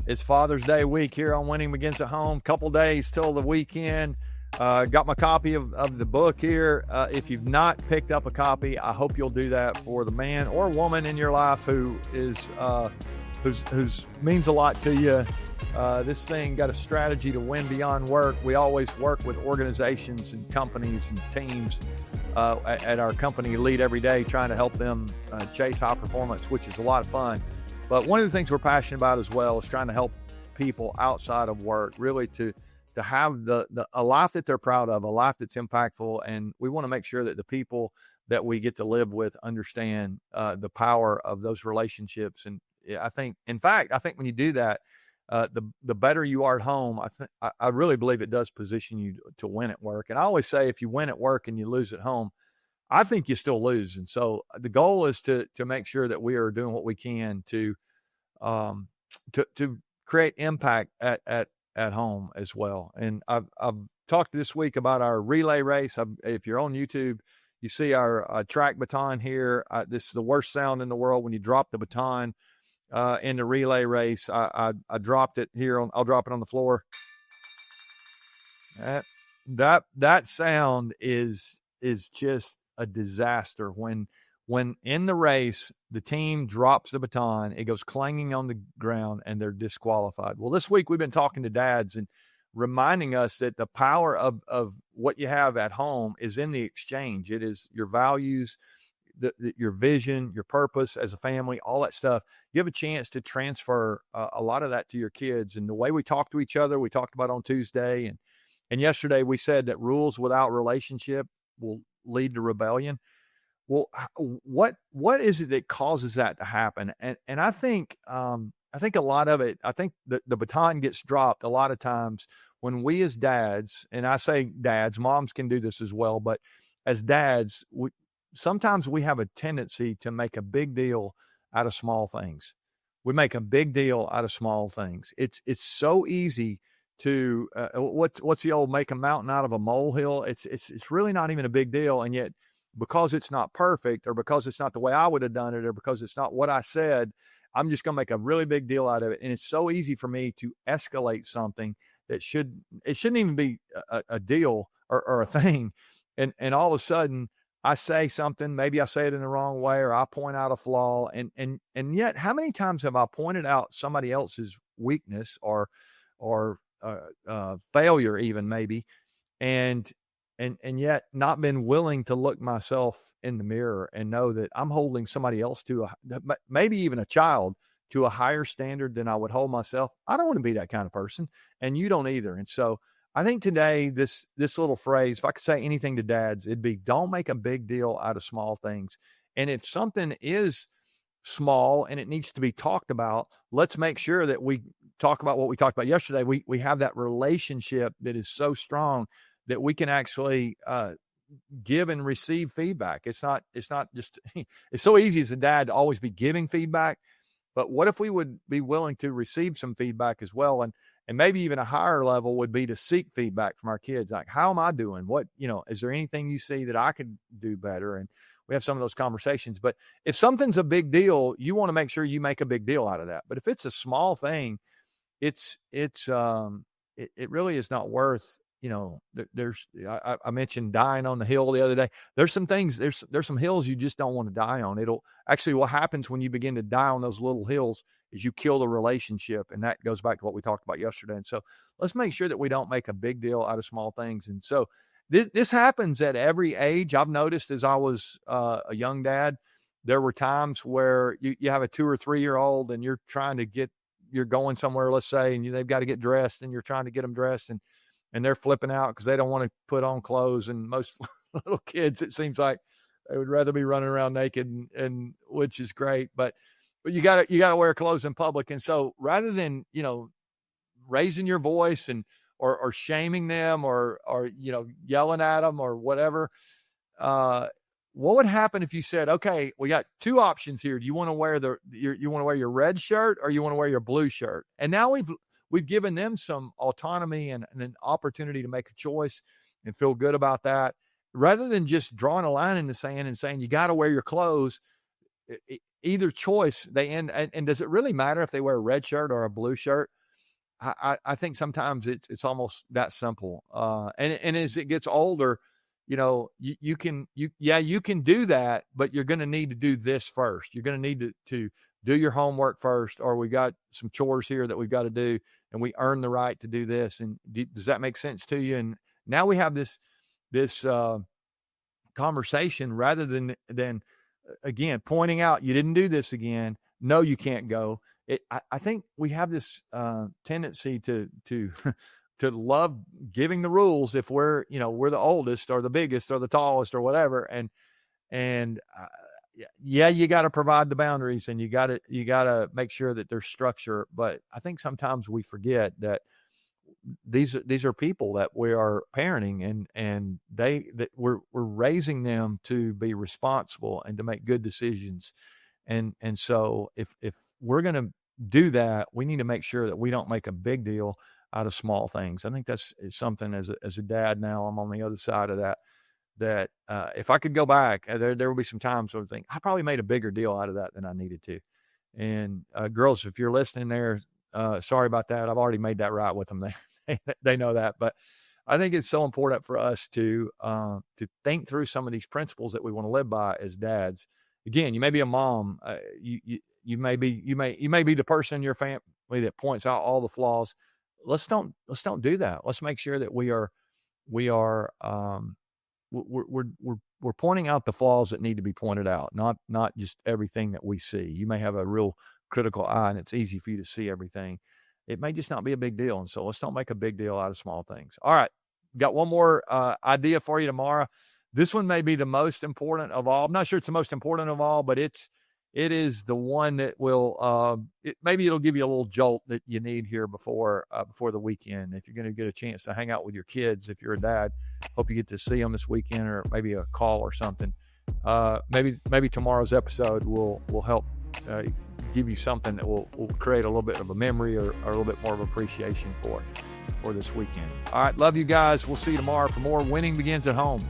It's Father's Day week here on Winning Begins at Home. Couple days till the weekend. Got my copy of the book here. If you've not picked up a copy, I hope you'll do that for the man or woman in your life who is who's means a lot to you. This thing got a strategy to win beyond work. We always work with organizations and companies and teams at our company Lead Every Day, trying to help them chase high performance, which is a lot of fun. But one of the things we're passionate about as well is trying to help people outside of work really to have a life that they're proud of, a life that's impactful. And we want to make sure that the people that we get to live with understand the power of those relationships. And I think when you do that, the better you are at home, I really believe it does position you to win at work. And I always say, if you win at work and you lose at home, I think you still lose. And so the goal is to make sure that we are doing what we can to create impact at home as well. And I've talked this week about our relay race. If you're on YouTube, you see our track baton here. This is the worst sound in the world when you drop the baton in the relay race. I dropped it here. I'll drop it on the floor. That sound is just a disaster when in the race the team drops the baton, it goes clanging on the ground and they're disqualified. Well, this week we've been talking to dads and reminding us that the power of what you have at home is in the exchange. It is your values, your vision, your purpose as a family, all that stuff. You have a chance to transfer a lot of that to your kids. And the way we talk to each other, we talked about on Tuesday and yesterday, we said that rules without relationship will lead to rebellion. Well, what is it that causes that to happen? And I think a lot of it, I think the baton gets dropped a lot of times when we as dads, and I say dads, moms can do this as well, but as dads, sometimes we have a tendency to make a big deal out of small things. We make a big deal out of small things. It's so easy to what's the old make a mountain out of a molehill. It's really not even a big deal, and yet because it's not perfect, or because it's not the way I would have done it, or because it's not what I said, I'm just going to make a really big deal out of it. And it's so easy for me to escalate something that shouldn't even be a deal or a thing, and all of a sudden I say something, maybe I say it in the wrong way, or I point out a flaw, and yet how many times have I pointed out somebody else's weakness or failure even maybe, and yet not been willing to look myself in the mirror and know that I'm holding somebody else maybe even a child, to a higher standard than I would hold myself. I don't want to be that kind of person, and you don't either. And so I think today, this little phrase, if I could say anything to dads, it'd be, don't make a big deal out of small things. And if something is small and it needs to be talked about, let's make sure that we talk about what we talked about yesterday. We have that relationship that is so strong that we can actually give and receive feedback. It's not just, it's so easy as a dad to always be giving feedback, but what if we would be willing to receive some feedback as well? And maybe even a higher level would be to seek feedback from our kids. Like, how am I doing? What, is there anything you see that I could do better? And we have some of those conversations. But if something's a big deal, you want to make sure you make a big deal out of that. But if it's a small thing, it really is not worth, I mentioned dying on the hill the other day. There's some things, there's some hills you just don't want to die on. What happens when you begin to die on those little hills is you kill the relationship. And that goes back to what we talked about yesterday. And so let's make sure that we don't make a big deal out of small things. And so this happens at every age. I've noticed as I was a young dad, there were times where you have a 2 or 3 year old and you're going somewhere, let's say, and they've got to get dressed and you're trying to get them dressed, and they're flipping out because they don't want to put on clothes. And most little kids, it seems like they would rather be running around naked, and which is great, but you gotta wear clothes in public. And so rather than, raising your voice or shaming them or yelling at them or whatever, what would happen if you said, okay, we got two options here. Do you want to wear you want to wear your red shirt, or you want to wear your blue shirt? And now we've given them some autonomy and an opportunity to make a choice and feel good about that, rather than just drawing a line in the sand and saying, you got to wear your clothes. either choice they end. And does it really matter if they wear a red shirt or a blue shirt? I think sometimes it's almost that simple. And as it gets older, you can do that, but you're going to need to do this first. You're going to need to do your homework first, or we got some chores here that we've got to do, and we earn the right to do this. And does that make sense to you? And now we have this conversation rather than again pointing out you didn't do this again. No, you can't go. I think we have this tendency to to love giving the rules if we're the oldest or the biggest or the tallest or whatever. And you got to provide the boundaries, and you got to make sure that there's structure. But I think sometimes we forget that these are people that we are parenting, and we're raising them to be responsible and to make good decisions. And so if we're going to do that, we need to make sure that we don't make a big deal out of small things. I think that's something as a dad now, I'm on the other side of that if I could go back, there will be some times where I think I probably made a bigger deal out of that than I needed to. And girls, if you're listening there, sorry about that. I've already made that right with them. They know that, but I think it's so important for us to think through some of these principles that we want to live by as dads. Again, you may be a mom. You may be the person in your family that points out all the flaws. Let's don't do that. Let's make sure that we're pointing out the flaws that need to be pointed out, not just everything that we see. You may have a real critical eye, and it's easy for you to see everything. It may just not be a big deal, and so let's don't make a big deal out of small things. All right, got one more idea for you tomorrow. This one may be the most important of all. I'm not sure it's the most important of all, but it is the one that will maybe it'll give you a little jolt that you need here before the weekend. If you're going to get a chance to hang out with your kids, if you're a dad, hope you get to see them this weekend, or maybe a call or something. Maybe tomorrow's episode will help give you something that will create a little bit of a memory or a little bit more of appreciation for this weekend. All right, love you guys. We'll see you tomorrow for more Winning Begins at Home.